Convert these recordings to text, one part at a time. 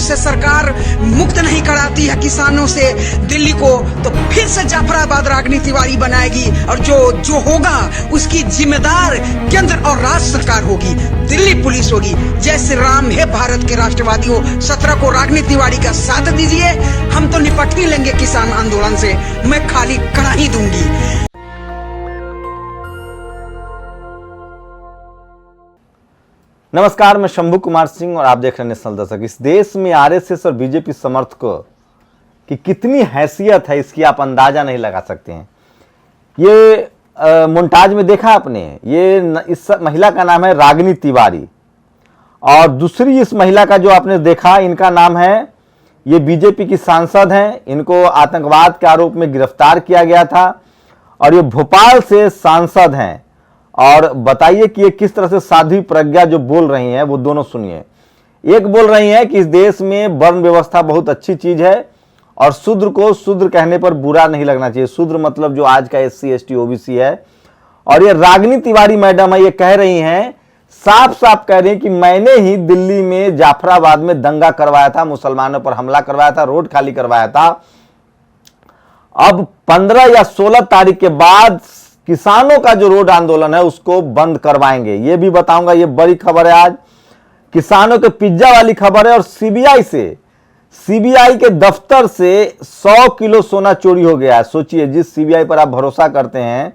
से सरकार मुक्त नहीं कराती है किसानों से दिल्ली को, तो फिर से जाफराबाद रागिनी तिवारी बनाएगी और जो होगा उसकी जिम्मेदार केंद्र और राज्य सरकार होगी, दिल्ली पुलिस होगी। जय श्री राम। है भारत के राष्ट्रवादियों, 17 को रागिनी तिवारी का साथ दीजिए, हम तो निपट ही लेंगे किसान आंदोलन से, मैं खाली कड़ा ही दूंगी। नमस्कार, मैं शंभू कुमार सिंह और आप देख रहे हैं नेशनल दस्तक। इस देश में आरएसएस और बीजेपी समर्थकों की कितनी हैसियत है इसकी आप अंदाजा नहीं लगा सकते हैं। ये मोन्टाज में देखा आपने, ये इस महिला का नाम है रागिनी तिवारी और दूसरी इस महिला का जो आपने देखा, इनका नाम है, ये बीजेपी की सांसद हैं, इनको आतंकवाद के आरोप में गिरफ्तार किया गया था और ये भोपाल से सांसद हैं। और बताइए कि ये किस तरह से साध्वी प्रज्ञा जो बोल रही हैं, वो दोनों सुनिए। एक बोल रही हैं कि इस देश में वर्ण व्यवस्था बहुत अच्छी चीज है और शूद्र को शूद्र कहने पर बुरा नहीं लगना चाहिए। शूद्र मतलब जो आज का SC ST OBC है। और ये रागिनी तिवारी मैडम है, ये कह रही हैं, साफ साफ कह रही हैं कि मैंने ही दिल्ली में जाफराबाद में दंगा करवाया था, मुसलमानों पर हमला करवाया था, रोड खाली करवाया था। अब 15 या 16 तारीख के बाद किसानों का जो रोड आंदोलन है उसको बंद करवाएंगे, ये भी बताऊंगा। ये बड़ी खबर है, आज किसानों के पिज्जा वाली खबर है। और सीबीआई के दफ्तर से 100 किलो सोना चोरी हो गया है। सोचिए, जिस सीबीआई पर आप भरोसा करते हैं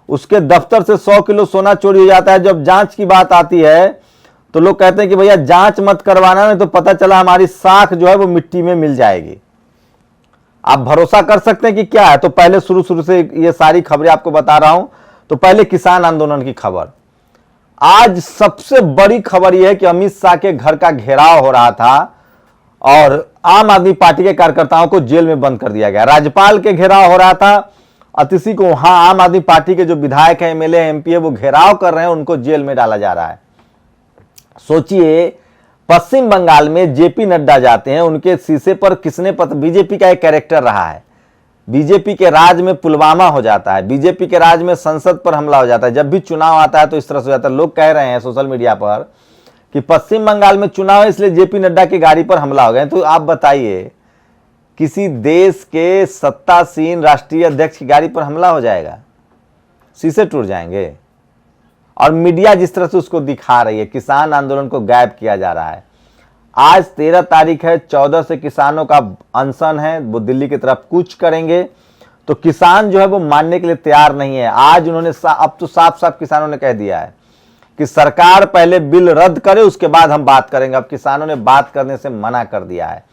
उसके दफ्तर से 100 किलो सोना चोरी हो जाता है। जब जांच की बात आती है तो लोग कहते हैं कि भैया जांच मत करवाना, नहीं तो पता चला हमारी साख जो है वो मिट्टी में मिल जाएगी। आप भरोसा कर सकते हैं कि क्या है। तो पहले शुरू से ये सारी खबरें आपको बता रहा हूं। तो पहले किसान आंदोलन की खबर। आज सबसे बड़ी खबर यह है कि अमित शाह के घर का घेराव हो रहा था और आम आदमी पार्टी के कार्यकर्ताओं को जेल में बंद कर दिया गया। राज्यपाल के घेराव हो रहा था और किसी को वहां आम आदमी पार्टी के जो विधायक है, MLA MP है, वो घेराव कर रहे हैं, उनको जेल में डाला जा रहा है। सोचिए, पश्चिम बंगाल में JP नड्डा जाते हैं, उनके शीशे पर किसने बीजेपी का एक कैरेक्टर रहा है। बीजेपी के राज में पुलवामा हो जाता है, बीजेपी के राज में संसद पर हमला हो जाता है। जब भी चुनाव आता है तो इस तरह से हो जाता है। लोग कह रहे हैं सोशल मीडिया पर कि पश्चिम बंगाल में चुनाव है इसलिए JP नड्डा की गाड़ी पर हमला हो गया। तो आप बताइए, किसी देश के सत्तासीन राष्ट्रीय अध्यक्ष की गाड़ी पर हमला हो जाएगा, शीशे टूट जाएंगे। और मीडिया जिस तरह से उसको दिखा रही है, किसान आंदोलन को गायब किया जा रहा है। आज 13 तारीख है, 14 से किसानों का अनशन है, वो दिल्ली की तरफ कूच करेंगे। तो किसान जो है वो मानने के लिए तैयार नहीं है। आज उन्होंने अब तो साफ साफ किसानों ने कह दिया है कि सरकार पहले बिल रद्द करे, उसके बाद हम बात करेंगे। अब किसानों ने बात करने से मना कर दिया है।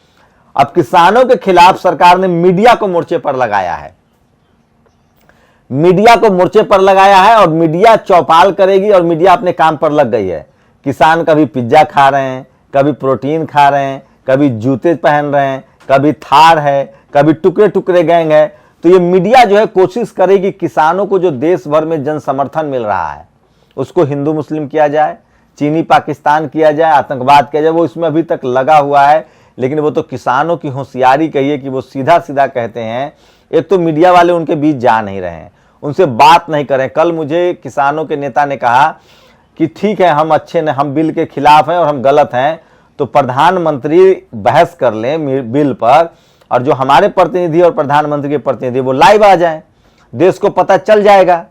अब किसानों के खिलाफ सरकार ने मीडिया को मोर्चे पर लगाया है, मीडिया को मोर्चे पर लगाया है और मीडिया चौपाल करेगी और मीडिया अपने काम पर लग गई है। किसान कभी पिज्जा खा रहे हैं, कभी प्रोटीन खा रहे हैं, कभी जूते पहन रहे हैं, कभी थार है, कभी टुकड़े टुकड़े गैंग है। तो ये मीडिया जो है कोशिश करेगी किसानों को जो देश भर में जन समर्थन मिल रहा है उसको हिंदू मुस्लिम किया जाए, चीनी पाकिस्तान किया जाए, आतंकवाद किया जाए। वो इसमें अभी तक लगा हुआ है, लेकिन वो तो किसानों की होशियारी कहिए कि वो सीधा सीधा कहते हैं। एक तो मीडिया वाले उनके बीच जा नहीं रहे हैं, उनसे बात नहीं करें। कल मुझे किसानों के नेता ने कहा कि ठीक है, हम अच्छे ने, हम बिल के खिलाफ हैं और हम गलत हैं, तो प्रधानमंत्री बहस कर लें बिल पर और जो हमारे प्रतिनिधि और प्रधानमंत्री के प्रतिनिधि वो लाइव आ जाएं, देश को पता चल जाएगा।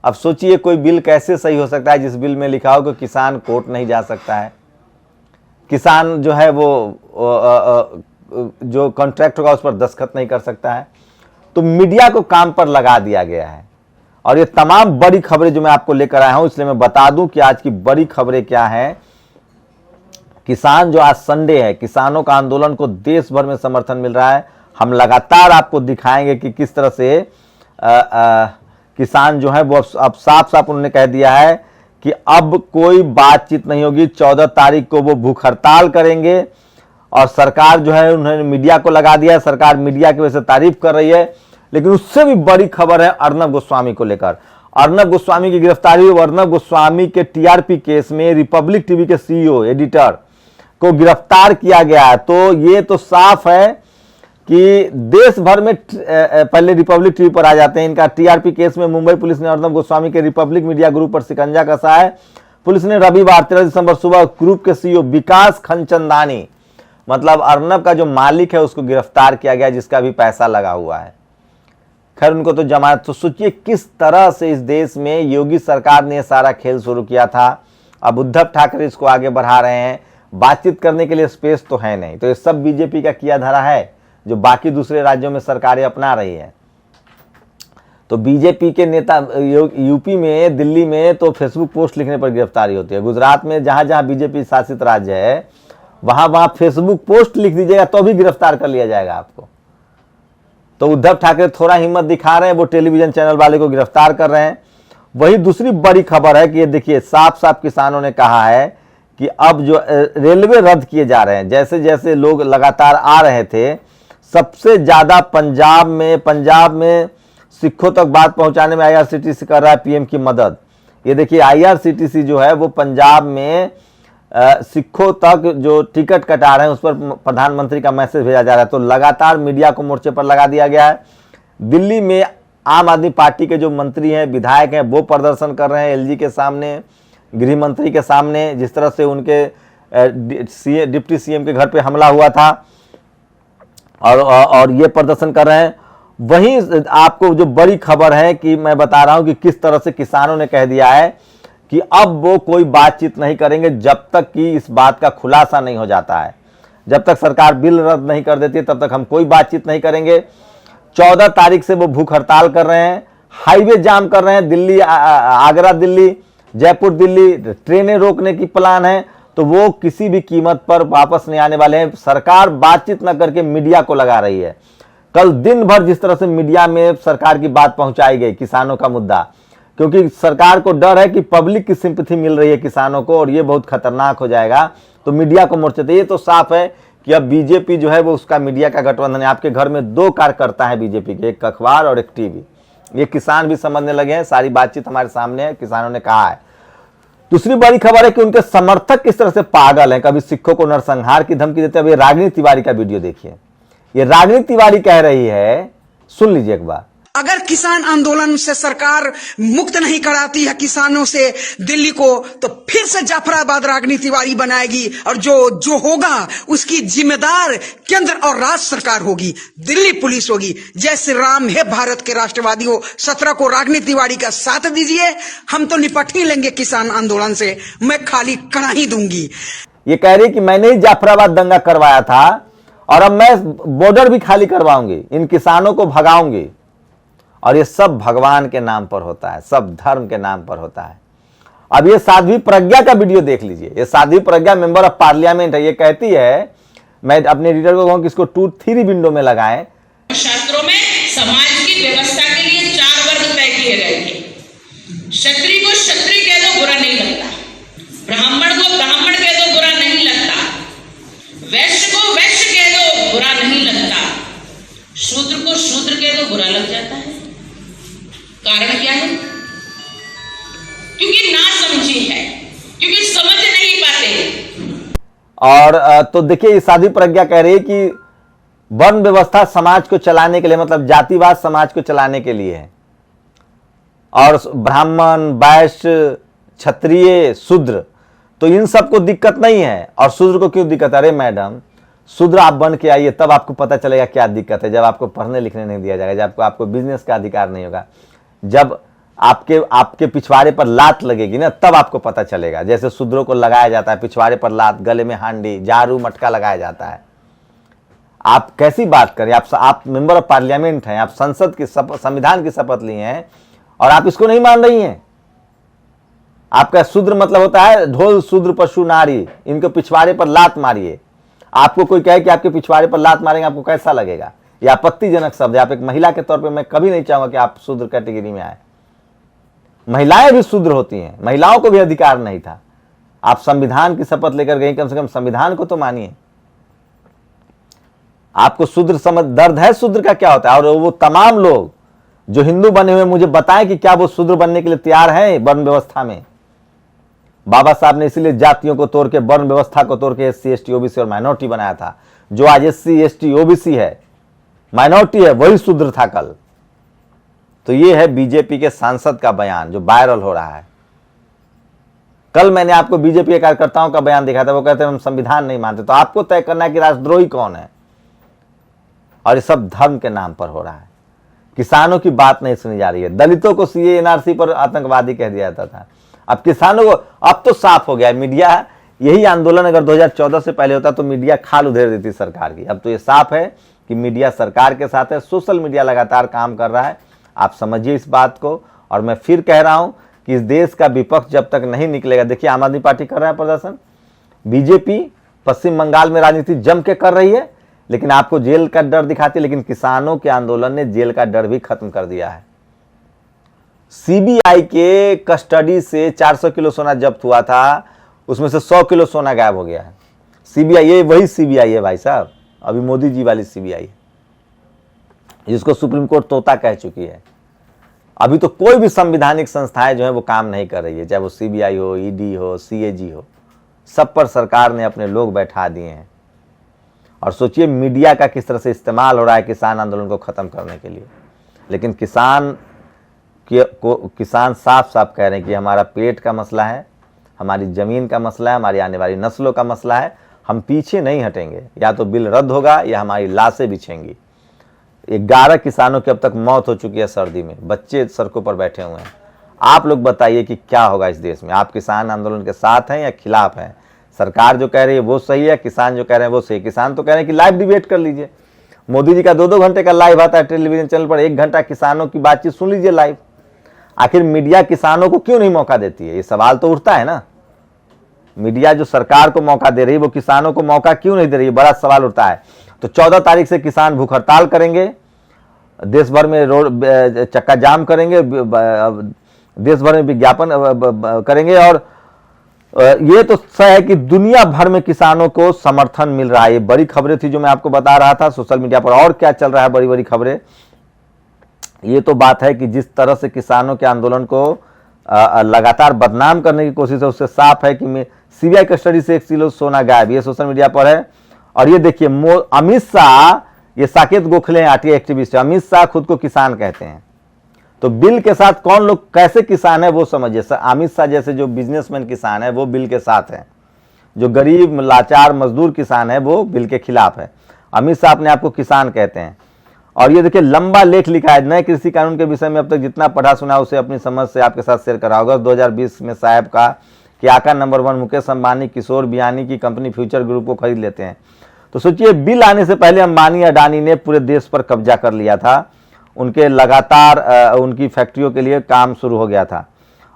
अब सोचिए, कोई बिल कैसे सही हो सकता है जिस बिल में लिखा हो कि किसान कोर्ट नहीं जा सकता है, किसान जो है वो जो कॉन्ट्रैक्ट होगा उस पर दस्तखत नहीं कर सकता है। तो मीडिया को काम पर लगा दिया गया है। और ये तमाम बड़ी खबरें जो मैं आपको लेकर आया हूं, इसलिए मैं बता दूं कि आज की बड़ी खबरें क्या हैं। किसान जो आज संडे है, किसानों का आंदोलन को देश भर में समर्थन मिल रहा है। हम लगातार आपको दिखाएंगे कि किस तरह से किसान जो है वो अब साफ साफ उन्होंने कह दिया है कि अब कोई बातचीत नहीं होगी। 14 तारीख को वो भूख हड़ताल करेंगे और सरकार जो है उन्होंने मीडिया को लगा दिया है। सरकार मीडिया की वजह से तारीफ कर रही है, लेकिन उससे भी बड़ी खबर है अर्नब गोस्वामी को लेकर। अर्नब गोस्वामी की गिरफ्तारी हुई। अर्नब गोस्वामी के TRP केस में रिपब्लिक टीवी के CEO एडिटर को गिरफ्तार किया गया है। तो ये तो साफ है कि देश भर में पहले रिपब्लिक टीवी पर आ जाते हैं। इनका TRP केस में मुंबई पुलिस ने अर्नब गोस्वामी के रिपब्लिक मीडिया ग्रुप पर शिकंजा कसा है। पुलिस ने रविवार 13 दिसंबर सुबह ग्रुप के CEO विकास खनचंदानी मतलब अर्नब का जो मालिक है उसको गिरफ्तार किया गया, जिसका भी पैसा लगा हुआ है। खैर उनको तो जमानत। तो सोचिए किस तरह से इस देश में योगी सरकार ने सारा खेल शुरू किया था, अब उद्धव ठाकरे इसको आगे बढ़ा रहे हैं। बातचीत करने के लिए स्पेस तो है नहीं, तो ये सब बीजेपी का किया धरा है जो बाकी दूसरे राज्यों में सरकारें अपना रही है। तो बीजेपी के नेता यूपी में, दिल्ली में तो फेसबुक पोस्ट लिखने पर गिरफ्तारी होती है। गुजरात में जहां जहां बीजेपी शासित राज्य है वहां वहां फेसबुक पोस्ट लिख दीजिएगा तो भी गिरफ्तार कर लिया जाएगा आपको। तो उद्धव ठाकरे थोड़ा हिम्मत दिखा रहे हैं, वो टेलीविजन चैनल वाले को गिरफ्तार कर रहे हैं। वही दूसरी बड़ी खबर है कि ये देखिए साफ साफ किसानों ने कहा है कि अब जो रेलवे रद्द किए जा रहे हैं, जैसे जैसे लोग लगातार आ रहे थे, सबसे ज्यादा पंजाब में सिखों तक बात पहुंचाने में आईआरसीटीसी कर रहा है पीएम की मदद। ये देखिए आईआरसीटीसी जो है वो पंजाब में सिखों तक जो टिकट कटा रहे हैं उस पर प्रधानमंत्री का मैसेज भेजा जा रहा है। तो लगातार मीडिया को मोर्चे पर लगा दिया गया है। दिल्ली में आम आदमी पार्टी के जो मंत्री हैं, विधायक हैं, वो प्रदर्शन कर रहे हैं एलजी के सामने, गृह मंत्री के सामने, जिस तरह से उनके डिप्टी सीएम के घर पे हमला हुआ था, और ये प्रदर्शन कर रहे हैं। वहीं आपको जो बड़ी खबर है कि मैं बता रहा हूं कि किस तरह से किसानों ने कह दिया है कि अब वो कोई बातचीत नहीं करेंगे जब तक कि इस बात का खुलासा नहीं हो जाता है। जब तक सरकार बिल रद्द नहीं कर देती तब तक हम कोई बातचीत नहीं करेंगे। 14 तारीख से वो भूख हड़ताल कर रहे हैं, हाईवे जाम कर रहे हैं। दिल्ली, आगरा दिल्ली, जयपुर दिल्ली, ट्रेनें रोकने की प्लान है। तो वो किसी भी कीमत पर वापस नहीं आने वाले हैं। सरकार बातचीत न करके मीडिया को लगा रही है। कल दिन भर जिस तरह से मीडिया में सरकार की बात पहुंचाई गई, किसानों का मुद्दा, क्योंकि सरकार को डर है कि पब्लिक की सिंपैथी मिल रही है किसानों को और ये बहुत खतरनाक हो जाएगा, तो मीडिया को मोर्चे। तो ये तो साफ है कि अब बीजेपी जो है वो उसका मीडिया का गठबंधन है। आपके घर में 2 कार्यकर्ता है बीजेपी के, एक अखबार और एक टीवी। ये किसान भी समझने लगे हैं, सारी बातचीत हमारे सामने है, किसानों ने कहा है। दूसरी बड़ी खबर है कि उनके समर्थक किस तरह से पागल हैं, कभी सिखों को नरसंहार की धमकी देते हैं। अब ये रागिनी तिवारी का वीडियो देखिए। ये रागिनी तिवारी कह रही है, सुन लीजिए एक बार। अगर किसान आंदोलन से सरकार मुक्त नहीं कराती है किसानों से दिल्ली को, तो फिर से जाफराबाद रागिनी तिवारी बनाएगी और जो होगा उसकी जिम्मेदार केंद्र और राज्य सरकार होगी, दिल्ली पुलिस होगी। जय श्री राम है भारत के राष्ट्रवादियों, 17 को रागिनी तिवारी का साथ दीजिए, हम तो निपट ही लेंगे किसान आंदोलन से, मैं खाली करा ही दूंगी। ये कह रही कि मैंने ही जाफराबाद दंगा करवाया था और अब मैं बॉर्डर भी खाली करवाऊंगी, इन किसानों को भगाऊंगी। और ये सब भगवान के नाम पर होता है, सब धर्म के नाम पर होता है। अब ये साध्वी प्रज्ञा का वीडियो देख लीजिए। ये Sadhvi Pragya member of parliament है। ये कहती है, मैं अपने रीडर को कहूं कि इसको 2-3 विंडो में लगाएं। शास्त्रों में समाज की व्यवस्था के लिए 4 वर्ग तय किए गए थे। क्षत्रिय को क्षत्रिय कह दो बुरा नहीं लगता, ब्राह्मण को ब्राह्मण कह दो बुरा नहीं लगता, वैश्य को वैश्य कह दो बुरा नहीं लगता, शूद्र को शूद्र कह दो बुरा लग जाता है। कारण क्या है? क्योंकि ना समझी है, क्योंकि समझ नहीं पाते। और तो देखिए ये साध्वी प्रज्ञा कह रही है कि वर्ण व्यवस्था समाज को चलाने के लिए, मतलब जातिवाद समाज को चलाने के लिए है, और ब्राह्मण, वैश्य, क्षत्रिय, शूद्र, तो इन सबको दिक्कत नहीं है। और शूद्र को क्यों दिक्कत? अरे मैडम, शूद्र आप बन के आइए तब आपको पता चलेगा क्या दिक्कत है। जब आपको पढ़ने लिखने नहीं दिया जाएगा, जब आपको बिजनेस का अधिकार नहीं होगा, जब आपके पिछवाड़े पर लात लगेगी ना, तब आपको पता चलेगा। जैसे शूद्रों को लगाया जाता है पिछवाड़े पर लात, गले में हांडी, झाड़ू, मटका लगाया जाता है। आप कैसी बात करें? आप मेंबर ऑफ पार्लियामेंट हैं, आप संसद की संविधान की शपथ ली हैं और आप इसको नहीं मान रही हैं। आपका शूद्र मतलब होता है ढोल, शूद्र, पशु, नारी, इनके पिछवाड़े पर लात मारिए। आपको कोई कहे कि आपके पिछवाड़े पर लात मारेंगे, आपको कैसा लगेगा? यह आपत्तिजनक शब्द है। आप एक महिला के तौर पे मैं कभी नहीं चाहूंगा कि आप शूद्र कैटेगरी में आए। महिलाएं भी शूद्र होती हैं, महिलाओं को भी अधिकार नहीं था। आप संविधान की शपथ लेकर गए, कम से कम संविधान को तो मानिए। आपको शूद्र समझ, दर्द है शूद्र का क्या होता है? और वो तमाम लोग जो हिंदू बने हुए, मुझे बताएं कि क्या वो शूद्र बनने के लिए तैयार हैं वर्ण व्यवस्था में? बाबा साहब ने इसीलिए जातियों को तोड़ के, वर्ण व्यवस्था को तोड़ के SC, ST, OBC और माइनॉरिटी बनाया था। जो आज SC, ST, OBC है, माइनॉरिटी है, वही शूद्र था कल। तो ये है बीजेपी के सांसद का बयान जो वायरल हो रहा है। कल मैंने आपको बीजेपी के कार्यकर्ताओं का बयान दिखाया था, वो कहते हैं हम संविधान नहीं मानते। तो आपको तय करना है कि राष्ट्रद्रोही कौन है। और ये सब धर्म के नाम पर हो रहा है। किसानों की बात नहीं सुनी जा रही है। दलितों को सीए एनआरसी पर आतंकवादी कह दिया जाता था, अब किसानों को, अब तो साफ हो गया। मीडिया, यही आंदोलन अगर 2014 से पहले होता तो मीडिया खाल उधेड़ देती सरकार की। अब तो ये साफ है कि मीडिया सरकार के साथ है। सोशल मीडिया लगातार काम कर रहा है, आप समझिए इस बात को। और मैं फिर कह रहा हूं कि इस देश का विपक्ष जब तक नहीं निकलेगा, देखिए आम आदमी पार्टी कर रहा है प्रदर्शन, बीजेपी पश्चिम बंगाल में राजनीति जम के कर रही है, लेकिन आपको जेल का डर दिखाती है। लेकिन किसानों के आंदोलन ने जेल का डर भी खत्म कर दिया है। सीबीआई के कस्टडी से 400 किलो सोना जब्त हुआ था, उसमें से 100 किलो सोना गायब हो गया है। सीबीआई, ये वही सीबीआई है भाई साहब, अभी मोदी जी वाली सीबीआई है, जिसको सुप्रीम कोर्ट तोता कह चुकी है। अभी तो कोई भी संवैधानिक संस्थाएं जो है वो काम नहीं कर रही है, चाहे वो सीबीआई हो, ईडी हो, सीएजी हो, सब पर सरकार ने अपने लोग बैठा दिए हैं। और सोचिए मीडिया का किस तरह से इस्तेमाल हो रहा है किसान आंदोलन को खत्म करने के लिए। लेकिन किसान साफ साफ कह रहे हैं कि हमारा पेट का मसला है, हमारी जमीन का मसला है, हमारी आने वाली नस्लों का मसला है, हम पीछे नहीं हटेंगे। या तो बिल रद्द होगा या हमारी लाशें बिछेंगी। 11 किसानों की अब तक मौत हो चुकी है सर्दी में, बच्चे सड़कों पर बैठे हुए हैं। आप लोग बताइए कि क्या होगा इस देश में। आप किसान आंदोलन के साथ हैं या खिलाफ हैं? सरकार जो कह रही है वो सही है, किसान जो कह रहे हैं वो सही। किसान तो कह रहे हैं कि लाइव डिबेट कर लीजिए, मोदी जी का 2-2 घंटे का लाइव आता है टेलीविजन चैनल पर, 1 घंटा किसानों की बातचीत सुन लीजिए लाइव। आखिर मीडिया किसानों को क्यों नहीं मौका देती है, ये सवाल तो उठता है ना। मीडिया जो सरकार को मौका दे रही है वो किसानों को मौका क्यों नहीं दे रही है, बड़ा सवाल उठता है। तो 14 तारीख से किसान भूख हड़ताल करेंगे, देश भर में रोड चक्का जाम करेंगे, देश भर में विज्ञापन करेंगे। और ये तो सही है कि दुनिया भर में किसानों को समर्थन मिल रहा है। ये बड़ी खबरें थी जो मैं आपको बता रहा था सोशल मीडिया पर। और क्या चल रहा है, बड़ी बड़ी खबरें। ये तो बात है कि जिस तरह से किसानों के आंदोलन को लगातार बदनाम करने की कोशिश है, उससे साफ है कि सीबीआई कस्टडी से 1 किलो सोना गायब, ये सोशल मीडिया पर है। और ये देखिए अमित शाह, ये साकेत गोखले आरटीआई एक्टिविस्ट है, अमित शाह खुद को किसान कहते हैं। तो बिल के साथ कौन लोग कैसे किसान है वो समझिए। अमित शाह जैसे जो बिजनेसमैन किसान है वो बिल के साथ है, जो गरीब लाचार मजदूर किसान है वो बिल के खिलाफ है। अमित शाह अपने आप को किसान कहते हैं। और ये देखिए लंबा लेख लिखा है नए कृषि कानून के विषय में। अब तक जितना पढ़ा सुना उसे अपनी समझ से आपके साथ शेयर करा होगा। 2020 में साहब का कि आका नंबर 1 मुकेश अंबानी किशोर बियानी की कंपनी फ्यूचर ग्रुप को खरीद लेते हैं। तो सोचिए बिल आने से पहले अंबानी अडानी ने पूरे देश पर कब्जा कर लिया था। उनके लगातार उनकी फैक्ट्रियों के लिए काम शुरू हो गया था।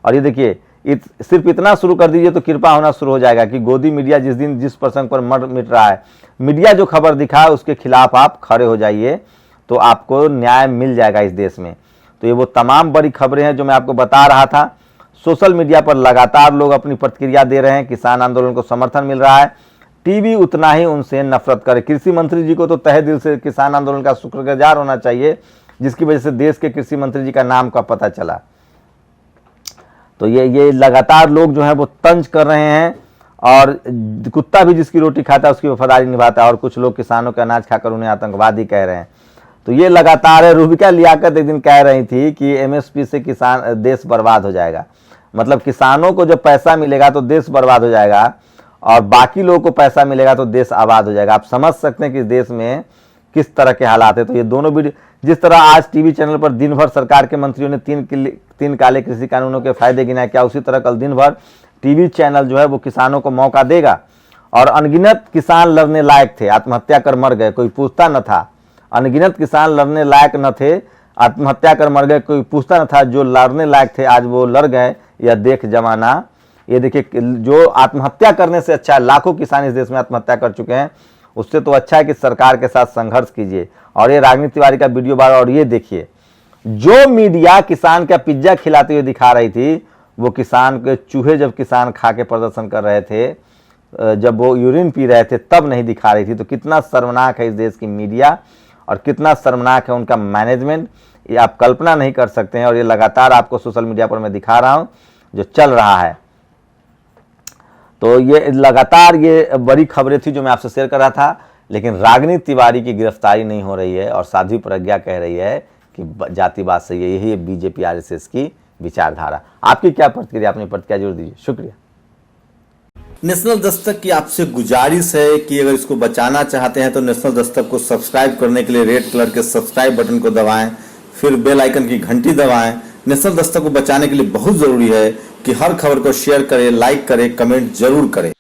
और ये देखिए सिर्फ इतना शुरू कर दीजिए तो कृपा होना शुरू हो जाएगा कि गोदी मीडिया जिस दिन जिस प्रसंग पर मिट रहा है, मीडिया जो खबर दिखाए उसके खिलाफ आप खड़े हो जाइए, तो आपको न्याय मिल जाएगा इस देश में। तो ये वो तमाम बड़ी खबरें हैं जो मैं आपको बता रहा था। सोशल मीडिया पर लगातार लोग अपनी प्रतिक्रिया दे रहे हैं, किसान आंदोलन को समर्थन मिल रहा है। टीवी उतना ही उनसे नफरत करे। कृषि मंत्री जी को तो तहे दिल से किसान आंदोलन का शुक्रगुजार होना चाहिए, जिसकी वजह से देश के कृषि मंत्री जी का नाम का पता चला। तो ये लगातार लोग जो है वो तंज कर रहे हैं। और कुत्ता भी जिसकी रोटी खाता है उसकी वफादारी निभाता है। और कुछ लोग किसानों के अनाज खाकर उन्हें आतंकवादी कह रहे हैं। तो ये लगातार है। रूबिका लियाकत एक दिन कह रही थी कि एमएसपी से किसान देश बर्बाद हो जाएगा। मतलब किसानों को जब पैसा मिलेगा तो देश बर्बाद हो जाएगा, और बाकी लोगों को पैसा मिलेगा तो देश आबाद हो जाएगा। आप समझ सकते हैं कि देश में किस तरह के हालात है। तो ये दोनों वीडियो, जिस तरह आज टीवी चैनल पर दिन भर सरकार के मंत्रियों ने तीन काले कृषि कानूनों के फायदे गिनाए, क्या उसी तरह कल दिन भर टीवी चैनल जो है वो किसानों को मौका देगा। और अनगिनत किसान लड़ने लायक थे, आत्महत्या कर मर गए, कोई पूछता न था। अनगिनत किसान लड़ने लायक न थे, आत्महत्या कर मर गए, कोई पूछता न था। जो लड़ने लायक थे आज वो लड़ गए। यह देख जमाना। ये देखिए जो आत्महत्या करने से अच्छा है, लाखों किसान इस देश में आत्महत्या कर चुके हैं, उससे तो अच्छा है कि सरकार के साथ संघर्ष कीजिए। और ये रागिनी तिवारी का वीडियो बार। और ये देखिए जो मीडिया किसान का पिज्जा खिलाते हुए दिखा रही थी, वो किसान के चूहे जब किसान खा के प्रदर्शन कर रहे थे, जब वो यूरिन पी रहे थे तब नहीं दिखा रही थी। तो कितना शर्मनाक है इस देश की मीडिया और कितना शर्मनाक है उनका मैनेजमेंट, ये आप कल्पना नहीं कर सकते हैं। और ये लगातार आपको सोशल मीडिया पर मैं दिखा रहा हूं जो चल रहा है। तो ये लगातार ये बड़ी खबरें थी जो मैं आपसे शेयर कर रहा था। लेकिन रागिनी तिवारी की गिरफ्तारी नहीं हो रही है और साध्वी प्रज्ञा कह रही है कि जातिवाद से यही है बीजेपी आरएसएस की विचारधारा। आपकी क्या प्रतिक्रिया, अपनी प्रतिक्रिया जरूर दीजिए। शुक्रिया। नेशनल दस्तक की आपसे गुजारिश है कि अगर इसको बचाना चाहते हैं तो नेशनल दस्तक को सब्सक्राइब करने के लिए रेड कलर के सब्सक्राइब बटन को दबाएं, फिर बेल आइकन की घंटी दबाएं। नेशनल दस्तक को बचाने के लिए बहुत जरूरी है कि हर खबर को शेयर करें, लाइक करें, कमेंट जरूर करें।